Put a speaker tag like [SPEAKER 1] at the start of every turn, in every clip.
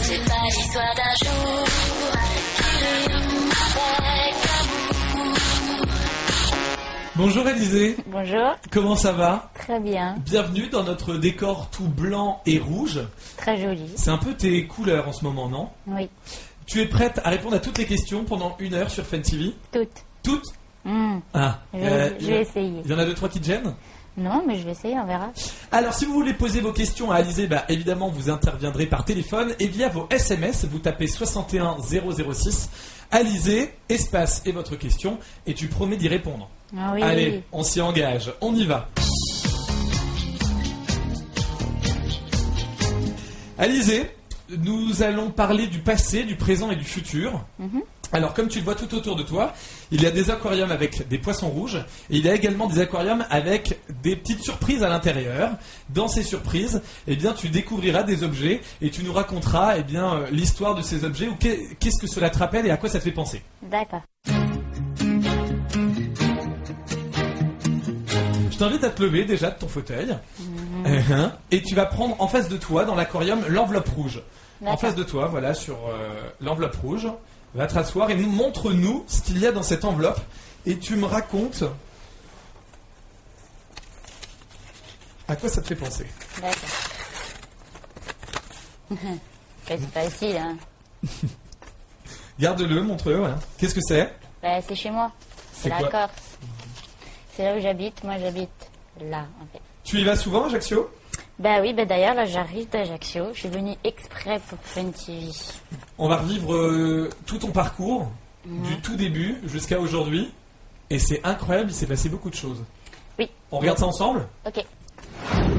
[SPEAKER 1] C'est pas l'histoire d'un jour avec amour.
[SPEAKER 2] Bonjour Élisée.
[SPEAKER 3] Bonjour.
[SPEAKER 2] Comment ça va?
[SPEAKER 3] Très bien.
[SPEAKER 2] Bienvenue dans notre décor tout blanc et rouge.
[SPEAKER 3] Très joli.
[SPEAKER 2] C'est un peu tes couleurs en ce moment, non?
[SPEAKER 3] Oui.
[SPEAKER 2] Tu es prête à répondre à toutes les questions pendant 1 heure sur Fun TV?
[SPEAKER 3] Toutes.
[SPEAKER 2] Toutes? Ah.
[SPEAKER 3] Je vais essayer.
[SPEAKER 2] Il y en a 2-3 qui te gênent?
[SPEAKER 3] Non, mais je vais essayer, on verra.
[SPEAKER 2] Alors, si vous voulez poser vos questions à Alizée, évidemment, vous interviendrez par téléphone et via vos SMS, vous tapez 61 006, Alizée, espace et votre question, et tu promets d'y répondre.
[SPEAKER 3] Ah oui.
[SPEAKER 2] Allez, on s'y engage, on y va. Alizée, nous allons parler du passé, du présent et du futur. Alors, comme tu le vois tout autour de toi, il y a des aquariums avec des poissons rouges et il y a également des aquariums avec des petites surprises à l'intérieur. Dans ces surprises, tu découvriras des objets et tu nous raconteras l'histoire de ces objets ou qu'est-ce que cela te rappelle et à quoi ça te fait penser.
[SPEAKER 3] D'accord.
[SPEAKER 2] Je t'invite à te lever déjà de ton fauteuil et tu vas prendre en face de toi dans l'aquarium l'enveloppe rouge.
[SPEAKER 3] D'accord.
[SPEAKER 2] En face de toi, voilà, sur l'enveloppe rouge. Va te rasseoir et montre-nous ce qu'il y a dans cette enveloppe et tu me racontes à quoi ça te fait penser.
[SPEAKER 3] D'accord. C'est facile, hein.
[SPEAKER 2] Garde-le, montre-le, voilà. Qu'est-ce que c'est?
[SPEAKER 3] C'est chez moi. C'est la
[SPEAKER 2] quoi
[SPEAKER 3] Corse. C'est là où j'habite. Moi, j'habite là, en fait.
[SPEAKER 2] Tu y vas souvent, Ajaccio?
[SPEAKER 3] Oui, d'ailleurs, là, j'arrive d'Ajaccio. Je suis venue exprès pour Fun TV.
[SPEAKER 2] On va revivre tout ton parcours, du tout début jusqu'à aujourd'hui. Et c'est incroyable, il s'est passé beaucoup de choses.
[SPEAKER 3] Oui.
[SPEAKER 2] On regarde ça ensemble?
[SPEAKER 3] Ok.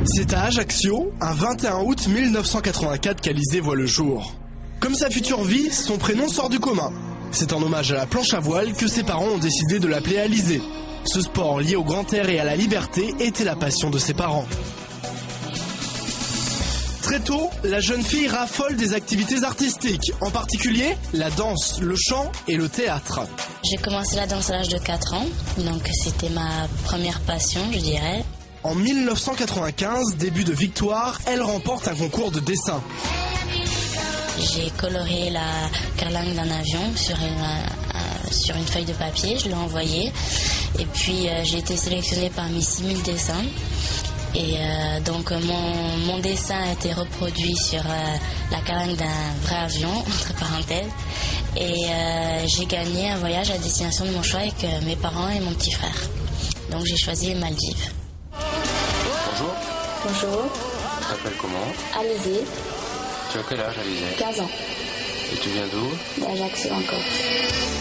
[SPEAKER 4] C'est à Ajaccio, un 21 août 1984 qu'Alizée voit le jour. Comme sa future vie, son prénom sort du commun. C'est en hommage à la planche à voile que ses parents ont décidé de l'appeler Alizée. Ce sport lié au grand air et à la liberté était la passion de ses parents. Très tôt, la jeune fille raffole des activités artistiques, en particulier la danse, le chant et le théâtre.
[SPEAKER 1] J'ai commencé la danse à l'âge de 4 ans, donc c'était ma première passion, je dirais.
[SPEAKER 4] En 1995, début de victoire, elle remporte un concours de dessin.
[SPEAKER 1] J'ai coloré la carlingue d'un avion sur une feuille de papier, je l'ai envoyée. Et puis j'ai été sélectionnée parmi 6000 dessins. Et donc mon dessin a été reproduit sur la carlingue d'un vrai avion, entre parenthèses. Et j'ai gagné un voyage à destination de mon choix avec mes parents et mon petit frère. Donc j'ai choisi les Maldives.
[SPEAKER 5] Bonjour,
[SPEAKER 3] Bonjour.
[SPEAKER 5] tu t'appelles comment?
[SPEAKER 3] Alizée,
[SPEAKER 5] Tu as quel âge, Alizée?
[SPEAKER 3] 15 ans.
[SPEAKER 5] Et tu viens d'où?
[SPEAKER 3] D'Ajaccio encore.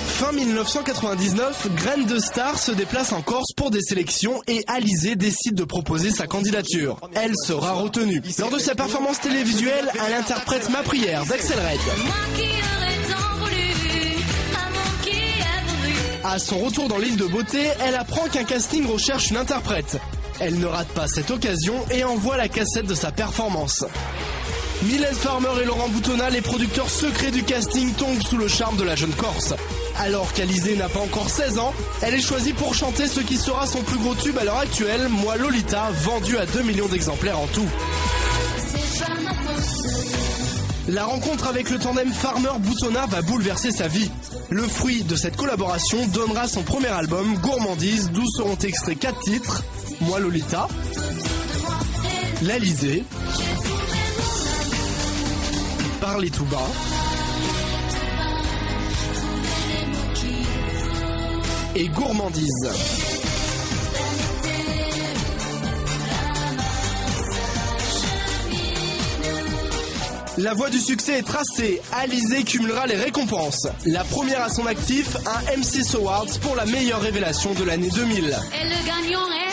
[SPEAKER 4] Fin 1999, Graine de Star se déplace en Corse pour des sélections et Alizée décide de proposer sa candidature. Elle sera retenue. Lors de sa performance télévisuelle, elle interprète Ma prière d'Axel Red. À son retour dans l'île de beauté, elle apprend qu'un casting recherche une interprète. Elle ne rate pas cette occasion et envoie la cassette de sa performance. Mylène Farmer et Laurent Boutonnat, les producteurs secrets du casting, tombent sous le charme de la jeune Corse. Alors qu'Alizée n'a pas encore 16 ans, elle est choisie pour chanter ce qui sera son plus gros tube à l'heure actuelle, Moi Lolita, vendu à 2 millions d'exemplaires en tout. La rencontre avec le tandem Farmer-Boutonnat va bouleverser sa vie. Le fruit de cette collaboration donnera son premier album, Gourmandise, d'où seront extraits 4 titres, Moi Lolita, L'Alizée, Parler tout bas et Gourmandise. La voie du succès est tracée, Alizée cumulera les récompenses. La première à son actif, un M6 Awards pour la meilleure révélation de l'année 2000.
[SPEAKER 1] Et le gagnant est...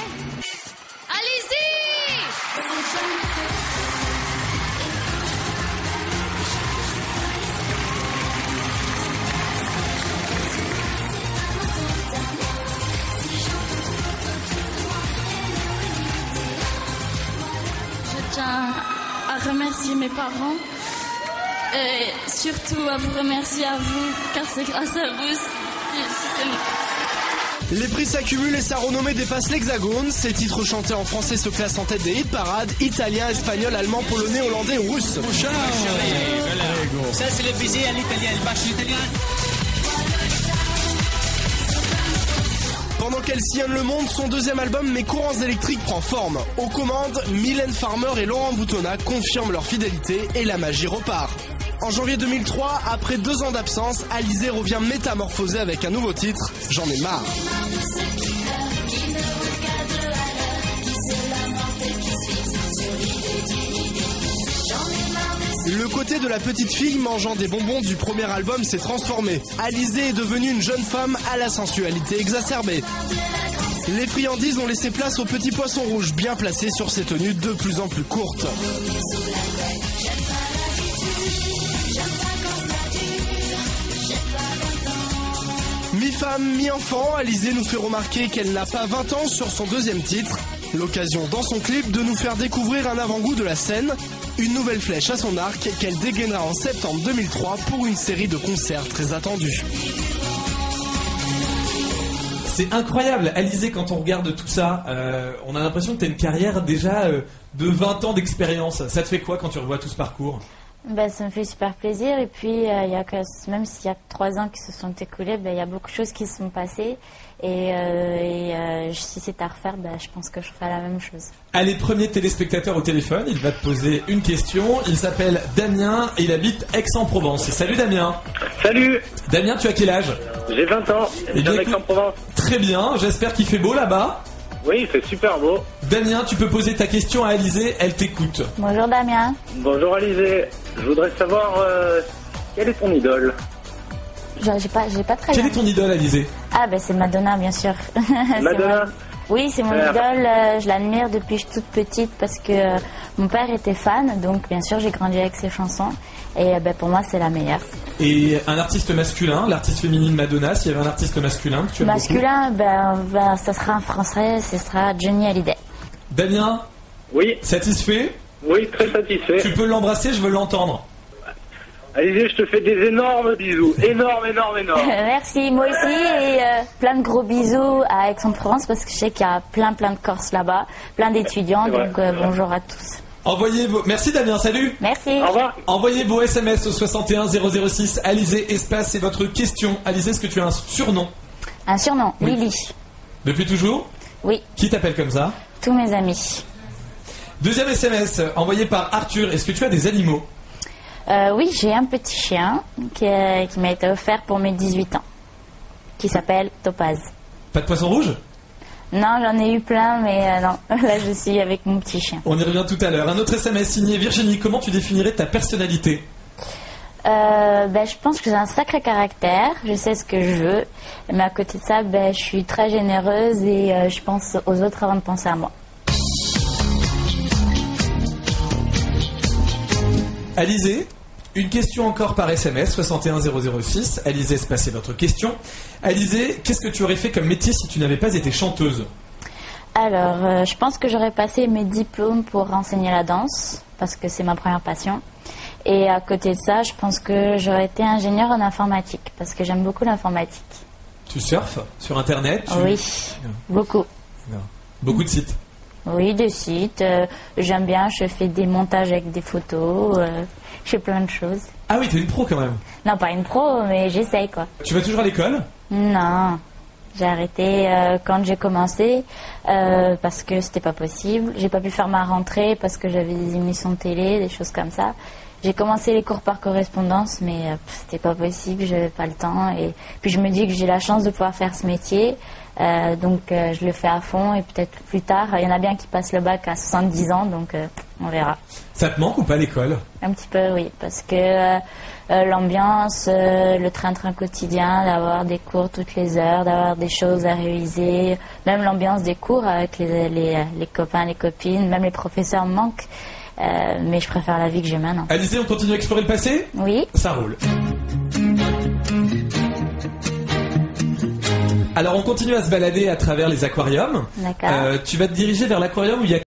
[SPEAKER 1] Je tiens à remercier mes parents et surtout à vous remercier à vous, car c'est grâce à vous.
[SPEAKER 4] Les prix s'accumulent et sa renommée dépasse l'hexagone. Ses titres chantés en français se classent en tête des hit parades, italien, espagnol, allemand, polonais, hollandais ou russe.
[SPEAKER 6] Ça, c'est le baiser à l'italien. Il marche l'italien.
[SPEAKER 4] Pendant qu'elle sillonne le monde, son deuxième album Mes courants électriques prend forme. Aux commandes, Mylène Farmer et Laurent Boutonnat confirment leur fidélité et la magie repart. En janvier 2003, après 2 ans d'absence, Alizée revient métamorphosée avec un nouveau titre, J'en ai marre. Le côté de la petite fille mangeant des bonbons du premier album s'est transformé. Alizée est devenue une jeune femme à la sensualité exacerbée. Les friandises ont laissé place aux petits poissons rouges bien placés sur ses tenues de plus en plus courtes. Mi-femme, mi-enfant, Alizée nous fait remarquer qu'elle n'a pas 20 ans sur son deuxième titre. L'occasion dans son clip de nous faire découvrir un avant-goût de la scène, une nouvelle flèche à son arc qu'elle dégainera en septembre 2003 pour une série de concerts très attendus.
[SPEAKER 2] C'est incroyable, Alizée, quand on regarde tout ça, on a l'impression que tu as une carrière déjà de 20 ans d'expérience. Ça te fait quoi quand tu revois tout ce parcours ?
[SPEAKER 3] Ben, ça me fait super plaisir. Et puis, même s'il y a 3 ans qui se sont écoulés, ben, il y a beaucoup de choses qui se sont passées. Et si c'est à refaire, ben, je pense que je ferai la même chose.
[SPEAKER 2] Allez, premier téléspectateur au téléphone, il va te poser une question. Il s'appelle Damien et il habite Aix-en-Provence. Salut Damien.
[SPEAKER 7] Salut.
[SPEAKER 2] Damien, tu as quel âge ?
[SPEAKER 7] J'ai 20 ans,
[SPEAKER 2] Eh bien, écoute,
[SPEAKER 7] Aix-en-Provence.
[SPEAKER 2] Très bien, j'espère qu'il fait beau là-bas.
[SPEAKER 7] Oui, c'est super beau.
[SPEAKER 2] Damien, tu peux poser ta question à Alizée, elle t'écoute.
[SPEAKER 3] Bonjour Damien.
[SPEAKER 7] Bonjour Alizée, je voudrais savoir quelle est ton idole?
[SPEAKER 3] J'ai pas très
[SPEAKER 2] Quelle
[SPEAKER 3] bien.
[SPEAKER 2] est ton idole, Alizée ?
[SPEAKER 3] Ah ben c'est Madonna bien sûr. C'est
[SPEAKER 7] Madonna.
[SPEAKER 3] Oui, c'est mon
[SPEAKER 7] Super.
[SPEAKER 3] idole, je l'admire depuis que je suis toute petite parce que mon père était fan, donc bien sûr j'ai grandi avec ses chansons et ben, pour moi c'est la meilleure.
[SPEAKER 2] Et un artiste masculin, l'artiste féminine Madonna, s'il y avait un artiste masculin que tu aimes
[SPEAKER 3] Masculin, ben, ça sera un français, ce sera Johnny Hallyday.
[SPEAKER 2] beaucoup. Damien,
[SPEAKER 7] Oui,
[SPEAKER 2] satisfait ?
[SPEAKER 7] oui, très satisfait.
[SPEAKER 2] Tu peux l'embrasser, je veux l'entendre.
[SPEAKER 7] Alizée, je te fais des énormes bisous. Énormes.
[SPEAKER 3] Merci, moi aussi, et plein de gros bisous à Aix-en-Provence parce que je sais qu'il y a plein de Corses là-bas, plein d'étudiants,
[SPEAKER 7] C'est vrai.
[SPEAKER 3] donc bonjour à tous.
[SPEAKER 2] Envoyez vos... Merci Damien, salut.
[SPEAKER 3] Merci.
[SPEAKER 7] Au revoir.
[SPEAKER 2] Envoyez vos SMS au 61 006. Alizée, espace, c'est votre question. Alizée, est-ce que tu as un surnom ?
[SPEAKER 3] Un surnom,
[SPEAKER 2] Oui.
[SPEAKER 3] Lily.
[SPEAKER 2] Depuis toujours ?
[SPEAKER 3] Oui,
[SPEAKER 2] Qui t'appelle comme ça ?
[SPEAKER 3] tous mes amis.
[SPEAKER 2] Deuxième SMS, envoyé par Arthur. Est-ce que tu as des animaux ?
[SPEAKER 3] Oui, j'ai un petit chien qui m'a été offert pour mes 18 ans, qui s'appelle Topaz.
[SPEAKER 2] Pas de poisson rouge ?
[SPEAKER 3] Non, j'en ai eu plein, mais non, là je suis avec mon petit chien.
[SPEAKER 2] On y revient tout à l'heure. Un autre SMS signé Virginie. Comment tu définirais ta personnalité ?
[SPEAKER 3] Je pense que j'ai un sacré caractère, je sais ce que je veux, mais à côté de ça, je suis très généreuse et je pense aux autres avant de penser à moi.
[SPEAKER 2] Alizée, une question encore par SMS, 61 006. Alizée, espacez votre question. Alizée, qu'est-ce que tu aurais fait comme métier si tu n'avais pas été chanteuse ?
[SPEAKER 3] Alors, je pense que j'aurais passé mes diplômes pour enseigner la danse, parce que c'est ma première passion. Et à côté de ça, je pense que j'aurais été ingénieure en informatique, parce que j'aime beaucoup l'informatique.
[SPEAKER 2] Tu surfes sur Internet
[SPEAKER 3] Oui, beaucoup.
[SPEAKER 2] Beaucoup de sites.
[SPEAKER 3] Oui, des sites. J'aime bien, je fais des montages avec des photos. Je fais plein de choses.
[SPEAKER 2] Ah oui, t'es une pro quand même.
[SPEAKER 3] Non, pas une pro, mais j'essaye, quoi.
[SPEAKER 2] Tu vas toujours à l'école ?
[SPEAKER 3] Non, j'ai arrêté quand j'ai commencé parce que c'était pas possible. J'ai pas pu faire ma rentrée parce que j'avais des émissions de télé, des choses comme ça. J'ai commencé les cours par correspondance, mais c'était pas possible, j'avais pas le temps. Et puis je me dis que j'ai la chance de pouvoir faire ce métier, donc je le fais à fond et peut-être plus tard. Il y en a bien qui passent le bac à 70 ans, donc on verra.
[SPEAKER 2] Ça te manque ou pas l'école ?
[SPEAKER 3] Un petit peu, oui, parce que l'ambiance, le train-train quotidien, d'avoir des cours toutes les heures, d'avoir des choses à réviser, même l'ambiance des cours avec les copains, les copines, même les professeurs me manquent. Mais je préfère la vie que j'ai maintenant.
[SPEAKER 2] Alizée, on continue à explorer le passé ?
[SPEAKER 3] Oui.
[SPEAKER 2] Ça roule. Alors on continue à se balader à travers les aquariums.
[SPEAKER 3] D'accord.
[SPEAKER 2] Tu vas te diriger vers l'aquarium où il y a